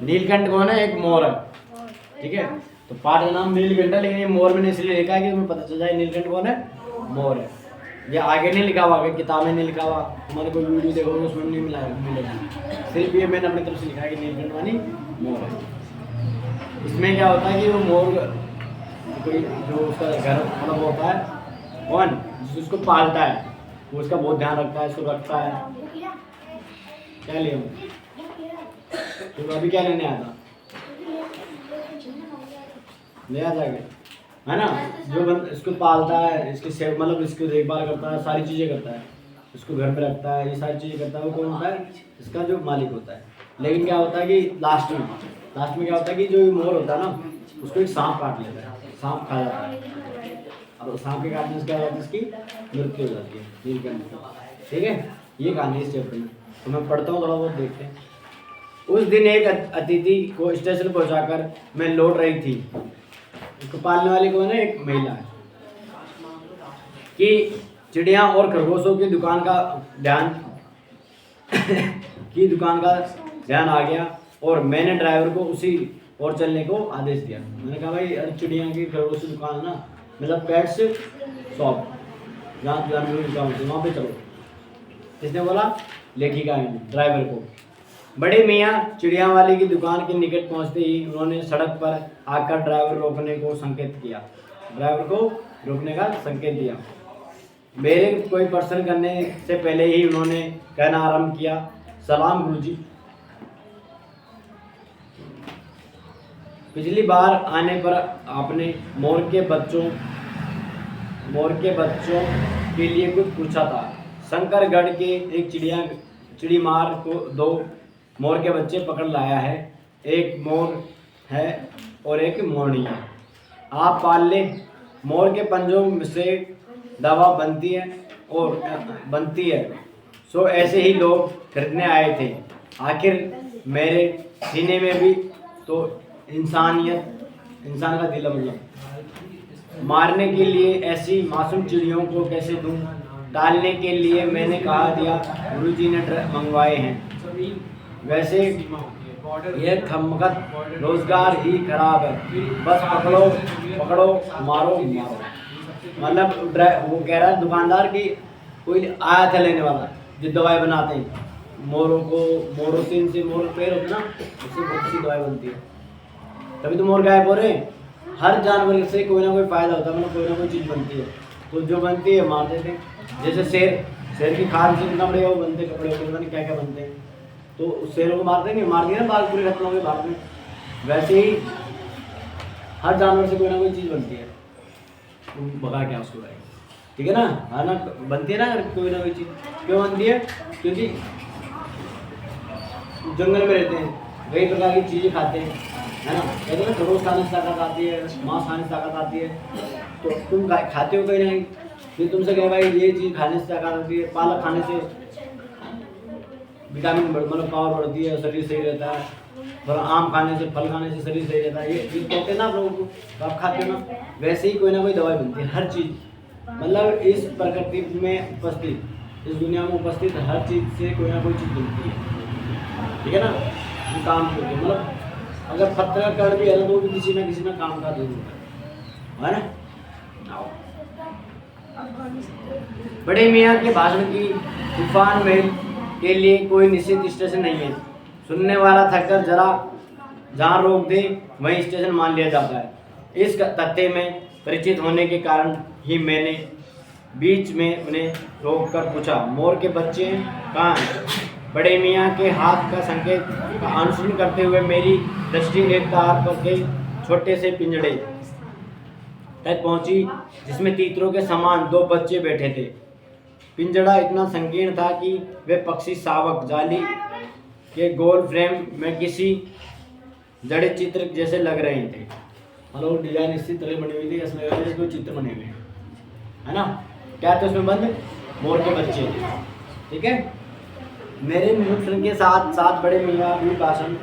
नीलकंठ कौन है? एक मोर है, ठीक है। तो पाठ का नाम नीलकंठ है, लेकिन ये मोर मैंने इसलिए लिखा है कि तुम्हें पता चल जाए नीलकंठ कौन है, मोर है। ये आगे नहीं लिखा हुआ, आगे किताब में नहीं लिखा हुआ, तुम्हारे कोई वीडियो देखोगे उसमें नहीं मिलेगा। सिर्फ ये मैंने अपनी तरफ से लिखा है कि नीलकंठ मानी मोर है। इसमें क्या होता है कि वो मोर कोई जो उसका घर मतलब होता है कौन, जिसको उसको पालता है, वो उसका बहुत ध्यान रखता है, उसको रखता है। क्या ले तो अभी क्या लेने आया था? ले आ जाएगा, है ना। जो इसको पालता है, इसकी सेव मतलब इसकी देखभाल करता है, सारी चीज़ें करता है, इसको घर में रखता है, ये सारी चीज़ें करता है, वो कौन होता है? इसका जो मालिक होता है। लेकिन क्या होता है कि लास्ट में क्या होता है कि जो मोर होता है ना, उसको एक सांप काट लेता है, सांप खा जाता है, और सांप के काटने से क्या होता है? इसकी मृत्यु हो जाती है नीलकंठ। ठीक है, ये कहानी इस चैप्टर में। तो मैं पढ़ता हूँ, थोड़ा बहुत देखते हैं। उस दिन एक अतिथि को स्टेशन पहुंचाकर मैं लौट रही थी। इसको पालने वाली कौन है? एक महिला है। कि चिड़िया और खरगोशों की दुकान का ध्यान आ गया और मैंने ड्राइवर को उसी ओर चलने को आदेश दिया। मैंने कहा भाई अरे चिड़िया की खरगोश की दुकान है ना, मतलब पेट्स शॉप, जहाँ जानवरों की दुकान होती है वहाँ पे चलो। किसने बोला? लेखिका ने ड्राइवर को। बड़े मियाँ चिड़िया वाले की दुकान के निकट पहुंचते ही उन्होंने सड़क पर आकर ड्राइवर को रोकने का संकेत दिया। मेरे कोई प्रश्न करने से पहले ही उन्होंने कहना आरंभ किया, सलाम गुरुजी। पिछली बार आने पर आपने मोर के बच्चों के लिए कुछ पूछा था। शंकरगढ़ के एक चिड़ीमार को 2 मोर के बच्चे पकड़ लाया है। एक मोर है और एक मोरनी है। आप पाल ले। मोर के पंजों से दवा बनती है। सो ऐसे ही लोग खरीदने आए थे। आखिर मेरे सीने में भी तो इंसान का दिल है, मतलब मारने के लिए ऐसी मासूम चिड़ियों को कैसे दूं? डालने के लिए मैंने कहा दिया, गुरुजी ने मंगवाए हैं। वैसे यह खमकत रोजगार ही खराब है, बस पकड़ो मारो। मतलब वो कह रहा है दुकानदार की कोई आया था लेने वाला, जो दवाई बनाते हैं मोरोसिन से, मोर पेड़ होते ना, उससे बहुत सी दवाई बनती है। तभी तो मोर गायब हो रहे हैं। हर जानवर से कोई ना कोई फायदा होता है, मतलब कोई ना कोई चीज़ बनती है, तो जो बनती है मार देते हैं। जैसे शेर की खाल से कितना बढ़िया वो बनते कपड़े पता नहीं क्या क्या बनते हैं, तो उस शेरों को मार देंगे, मार दिया ना बाल पूरे खत्म हो गए बाद में। वैसे ही हर जानवर से कोई ना कोई चीज़ बनती है, तुम भगा क्या उसको भाई, ठीक है ना। हाँ ना, बनती है ना कोई ना कोई चीज़। क्यों बनती है? क्योंकि जंगल में रहते हैं, कई प्रकार की चीज़ें खाते हैं, है ना। कहते हैं खरगोश खाने से ताकत आती है, मांस खाने से ताकत आती है, तो तुम खाते हो कहीं नहीं, फिर तुमसे कहे भाई ये चीज़ खाने से ताकत आती है, पालक खाने से विटामिन मतलब पावर बढ़ती है, शरीर सही रहता है, थोड़ा आम खाने से, फल खाने से शरीर सही रहता है, ये चीज़ कहते हैं ना आप लोगों को, तो आप खाते हो ना। वैसे ही कोई ना कोई दवाई बनती है, हर चीज़, मतलब इस प्रकृति में उपस्थित, इस दुनिया में उपस्थित हर चीज़ से कोई ना कोई चीज़ बनती है, ठीक है ना। ये काम करते हैं, मतलब अगर पत्थर का कण भी है ना, तो भी किसी ना काम का जरूर है ना। बड़े मियाँ के भाषण की तूफान में के लिए कोई निश्चित स्टेशन नहीं है। सुनने वाला थककर जहाँ रोक दे वहीं स्टेशन मान लिया जाता है। इस तथ्य में परिचित होने के कारण ही मैंने बीच में उन्हें रोककर पूछा, मोर के बच्चे कहाँ हैं? बड़े मियाँ के हाथ का संकेत का अनुसरण करते हुए मेरी दृष्टि एक तार पर के छोटे से पिंजड़े तक पहुंची, जिसमें तीतरों के समान 2 बच्चे बैठे थे। पिंजड़ा इतना संकीर्ण था कि वे पक्षी शावक जाली के गोल फ्रेम में किसी जड़े चित्र जैसे लग रहे थे। मतलब डिजाइन इसी तरह बनी हुई थी, इसमें जैसे कोई चित्र बने हुए हैं, है ना। क्या थे उसमें बंद? मोर के बच्चे, ठीक है। मेरे मित्र के साथ साथ बड़े मियाँ भी भाषण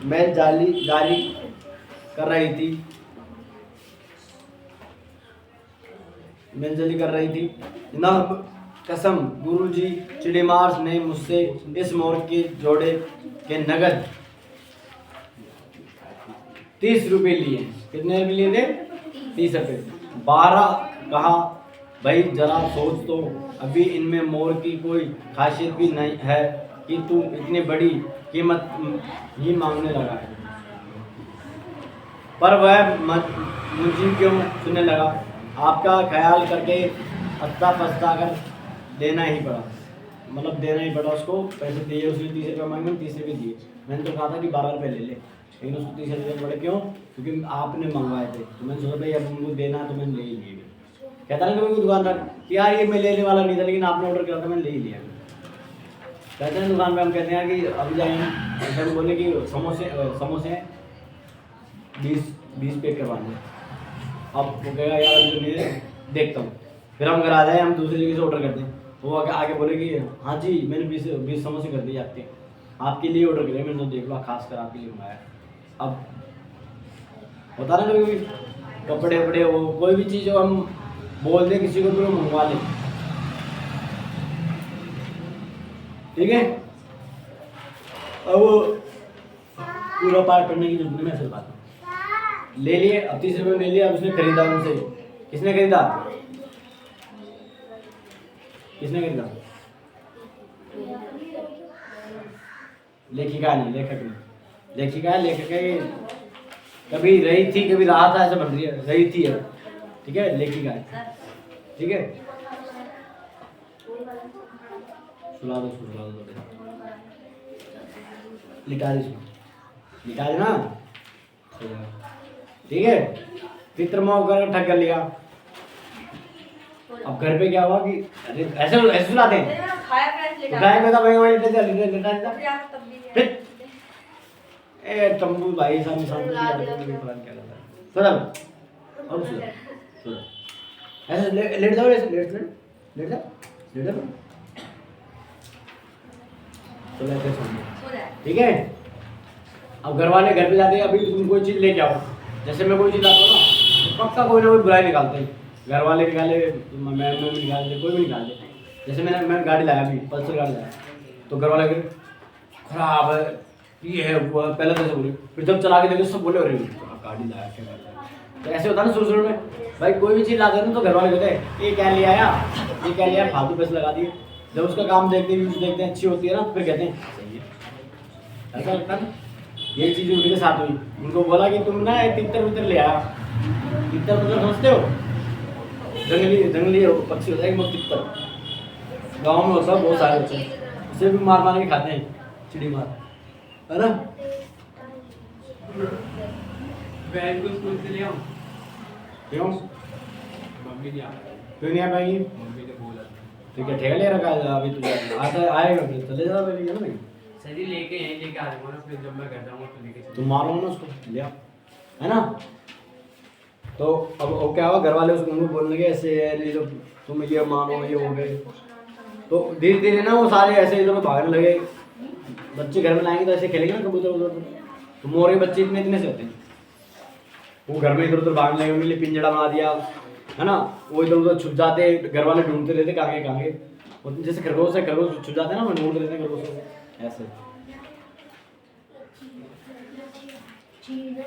में जाली कर रही थी। ना कसम गुरुजी चिड़ीमार ने मुझसे इस मोर के जोड़े के नगद 30 रुपये लिए। कितने रुपये लिए थे? 30 रुपये। 12 कहा भाई जरा सोच तो, अभी इनमें मोर की कोई खासियत भी नहीं है कि तू इतनी बड़ी कीमत ही मांगने लगा है। पर वह मुझे क्यों सुनने लगा, आपका ख्याल करके हत्ता पछता कर देना ही पड़ा, मतलब देना ही पड़ा उसको। पैसे दिए उसने, 30 रुपये मांगे, 30 रुपये दिए। मैंने तो कहा था कि 12 रुपये ले ले, लेकिन उसको 30 रुपये पड़े। क्यों? क्योंकि आपने मंगवाए थे, तो मैंने सोचा भाई अब उनको देना है तो मैंने ले ही लिए। कहता ना कभी दुकानदार कि यार ये मैं लेने वाला नहीं था, लेकिन आपने ऑर्डर किया था मैंने ले ही लिया। कहते हैं दुकान पे, हम कहते हैं कि अभी जाएंगे, हम बोले कि समोसे 20 पैक करवाने। अब वो कहेगा यार जो नहीं देखता हूँ, फिर हम घर आ जाए, हम दूसरी जगह से ऑर्डर करते हैं। वो आगे बोले कि हाँ जी मैंने 20 समोसे कर दिए आपके लिए ऑर्डर किया, मैंने तो देख लो खास कर आपके लिए मंगाया। अब होता ना कभी कपड़े वपड़े हो, कोई भी चीज़ हो, हम बोल दें किसी को तो मंगवा लें, ठीक है। अब पूरा पार्ट पढ़ने की जरूरत नहीं, मैं सिर्फ बात ले लिए। अब 30 रुपये ले लिया, अब उसने खरीदा उनसे। किसने खरीदा? किसने खरीदा? लेखिका नहीं, लेखक नहीं। लेखिका है, लेखक है। कभी रही थी कभी रहा था, ऐसा बन रही थी है, ठीक है। लेखिका है, ठीक है। सुना दो लिटा देना, ठीक है। पितृमोह कर ठग कर लिया। अब घर पे क्या हुआ कि ऐसे ऐसे सुनाते हैं, गाय में था भाई वहीं लिटा ए तंबू भाई सामने थोड़ा और सुन ऐसे लेट जाओ, ऐसे लेट जाओ तो लेते सुन, ठीक है। अब घर वाले घर पे जाते हैं, अभी तुम कोई चीज़ लेके आओ, जैसे मैं कोई चीज़ लाता हूँ ना, पक्का कोई ना कोई बुराई निकालते हैं। घर वाले निकाले, मैं भी निकाल दे, कोई भी निकाल दे। जैसे मैंने गाड़ी लाया अभी, पल्सर गाड़ी लाया, तो घर वाले खराब है, ये है वो है, पहले तो ऐसे बोले, फिर जब चला के देखे सब बोले अरे गाड़ी लाया क्या लाया। तो ऐसे होता है ना शुरू में भाई, कोई भी चीज़ लाते हैं ना तो घर वाले कहते हैं ये क्या ले आया, ये क्या लिया, फालतू पैसे लगा दिए। जब उसका काम देखते हैं, यूज देखते हैं, अच्छी होती है ना, फिर कहते हैं सही है। ऐसा लगता है। ये चीज़ उनके साथ हुई, उनको बोला कि तुम ना एक तितर ले आया। तितर मतलब समझते हो? जंगली पक्षी होता है कि वो तितर, गाँव में होता है, बहुत सारे होते हैं, उसे भी मार के खाते हैं, चिड़ी मार, है ना। बहन को स्कूल से ले आओ, क्यों? मम्मी नहीं आ क्यों नहीं आ पाएगी? मम्मी ने बोला ठीक है, ठेका ले रखा है अभी तुझे, आता आएगा फिर चले जाओ पहले, है ना। सही लेके यहीं लेके आ जाऊंगा ना, फिर जब मैं घर जाऊंगा तो लेके तुम मारो ना उसको, ले आओ, है ना। तो अब क्या हुआ, घर वाले उसको बोलने लगे ऐसे है, जो तुम ये मानो ये हो गए। तो धीरे धीरे ना वो सारे ऐसे इधर भागने लगे। बच्चे घर में लाएंगे तो ऐसे खेलेंगे ना कबूतर उधर, तो मोर के बच्चे इतने से होते हैं, वो घर में इधर उधर भागने लगे, उनके लिए पिंजड़ा बना दिया, है ना। वो इधर उधर छुप जाते, घर वाले ढूंढते रहते कहाँ के, जैसे खरगोश है, खरगोश छुप जाते हैं ना, वो ढूंढते रहते हैं खरगोश को ऐसे।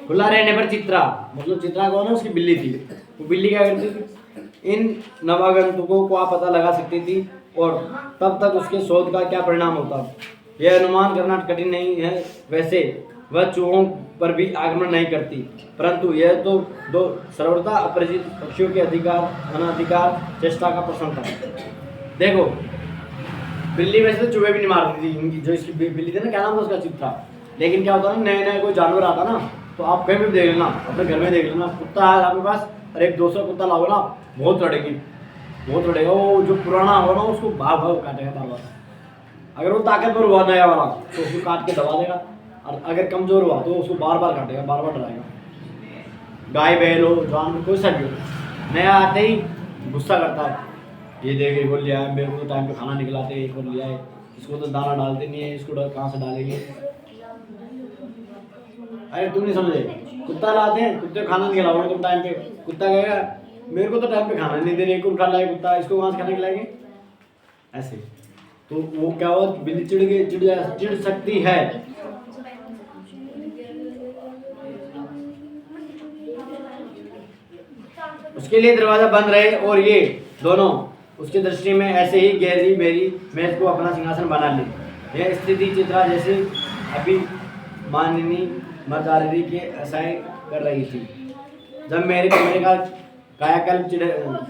खुला रहने पर चित्रा, मतलब चित्रा कौन है, उसकी बिल्ली थी। वो बिल्ली क्या करती थी, इन नवागंतुकों को आप पता लगा सकती थी और तब तक उसके शोध का क्या परिणाम होता, यह अनुमान करना कठिन नहीं है। वैसे वह चूहों पर भी आक्रमण नहीं करती, परंतु यह तो दो सर्वथा अपरिचित पक्षियों के अनाधिकार चेष्टा का प्रश्न था। देखो बिल्ली वैसे तो चूहे भी नहीं मारती थी, उनकी जो इसकी बिल्ली थी ना, क्या नाम था उसका, चित्रा। लेकिन क्या होता ना, नए नए कोई जानवर आता ना, तो आप कहीं भी देख लेना, अपने घर में देख लेना, कुत्ता है आपके पास और एक दूसरा कुत्ता लाओ ना, बहुत लड़ेगा। वो जो पुराना होगा ना उसको भाग काटेगा बार बार। अगर वो ताकतवर हुआ नया वाला तो उसको काट के दबा देगा, और अगर कमजोर हुआ तो उसको बार बार काटेगा, बार बार डराएगा। गाय बैल हो, जानवर कोई सा भी हो, नया आते ही गुस्सा करता है, ये देख एक और लिया है, मेरे को तो टाइम पे खाना निकलाते, एक और लिया है, इसको तो दाना डालते नहीं है, इसको कहाँ से डालेंगे। अरे तुम नहीं समझे, कुत्ता लाते हैं, कुत्ते खाना नहीं खिलाओगे तुम टाइम पे, कुत्ता कहेगा मेरे को तो टाइम पे खाना नहीं दे रहे, एक और खा लाए कुत्ता, इसको कहाँ से खाना खिलाएंगे ऐसे। तो वो क्या हुआ, बिल्ली चिढ़ सकती है। उसके लिए दरवाजा बंद रहे और ये दोनों उसकी दृष्टि में ऐसे ही गहरी बेरी मैं इसको अपना सिंहासन बना ले। यह स्थिति चित्रा जैसे अभी माननीय मदारी के असाई कर रही थी जब मेरे कमरे का कायाकल्प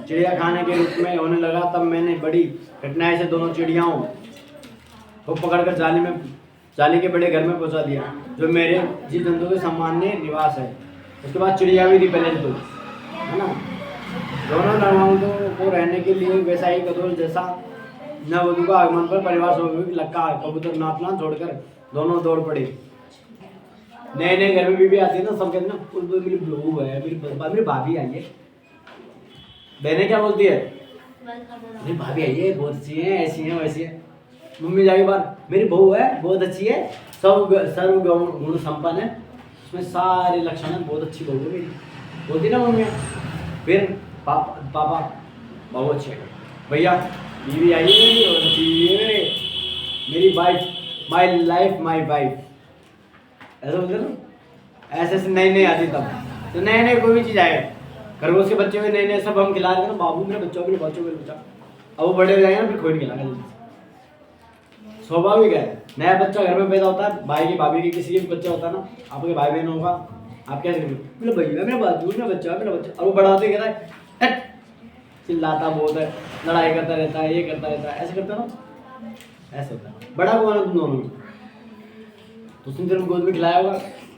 चिड़िया खाने के रूप में होने लगा, तब मैंने बड़ी कठिनाई से दोनों चिड़ियाओं को पकड़कर जाली के बड़े घर में पहुंचा दिया, जो मेरे जीव जंतु के सामान्य निवास है। उसके बाद चिड़िया भी थी पहले तो, है ना। दोनों नरमाउंडों को रहने के लिए वैसा ही कदोल जैसा नववधु का आगमन पर परिवार स्वाभाविक लक्का कबूतर नाचना छोड़कर दोनों दौड़ पड़े। नए नए घर में बीवी आती है ना, सब कहते ना मेरी बहू है, मेरी भाभी आई है। बहनें क्या बोलती है, मेरी भाभी आई है, बहुत अच्छी है, ऐसी है वैसी है। मम्मी जाके बार मेरी बहू है, बहुत अच्छी है, सर्व गुण संपन्न है, उसमें सारे लक्षण है, बहुत अच्छी बहू है मेरी, बोलती ना मम्मी। फिर पापा बहुत अच्छे भैया, बीवी आई है बहुत अच्छी है, मेरी wife, my life my wife, ऐसा बोलते ना। ऐसे नई नई आती तब तो नए नए कोई भी चीज़ आए, खरगोश के बच्चे में नए नए सब हम खिला रहे थे ना, बाबू मेरे बच्चों मेरे बच्चों मेरे बच्चा। अब वो बड़े हो जाएंगे ना, फिर कोई नहीं खिलाएगा, स्वाभाविक है। नया बच्चा घर में पैदा होता है, भाई की भाभी की किसी के भी बच्चा होता है ना, आपके भाई बहन होगा, आप कैसे करेंगे, मेरा भैया मेरा बाजू मेरा बच्चा मेरा बच्चा। और वो बड़ा होते कहता है हट, चिल्लाता बहुत है, लड़ाई करता रहता है, ये करता रहता है, ऐसे करता है ना, ऐसे होता है। बड़ा कौन है तुम दोनों में, तो उसने तेरे गोद में खिलाया होगा,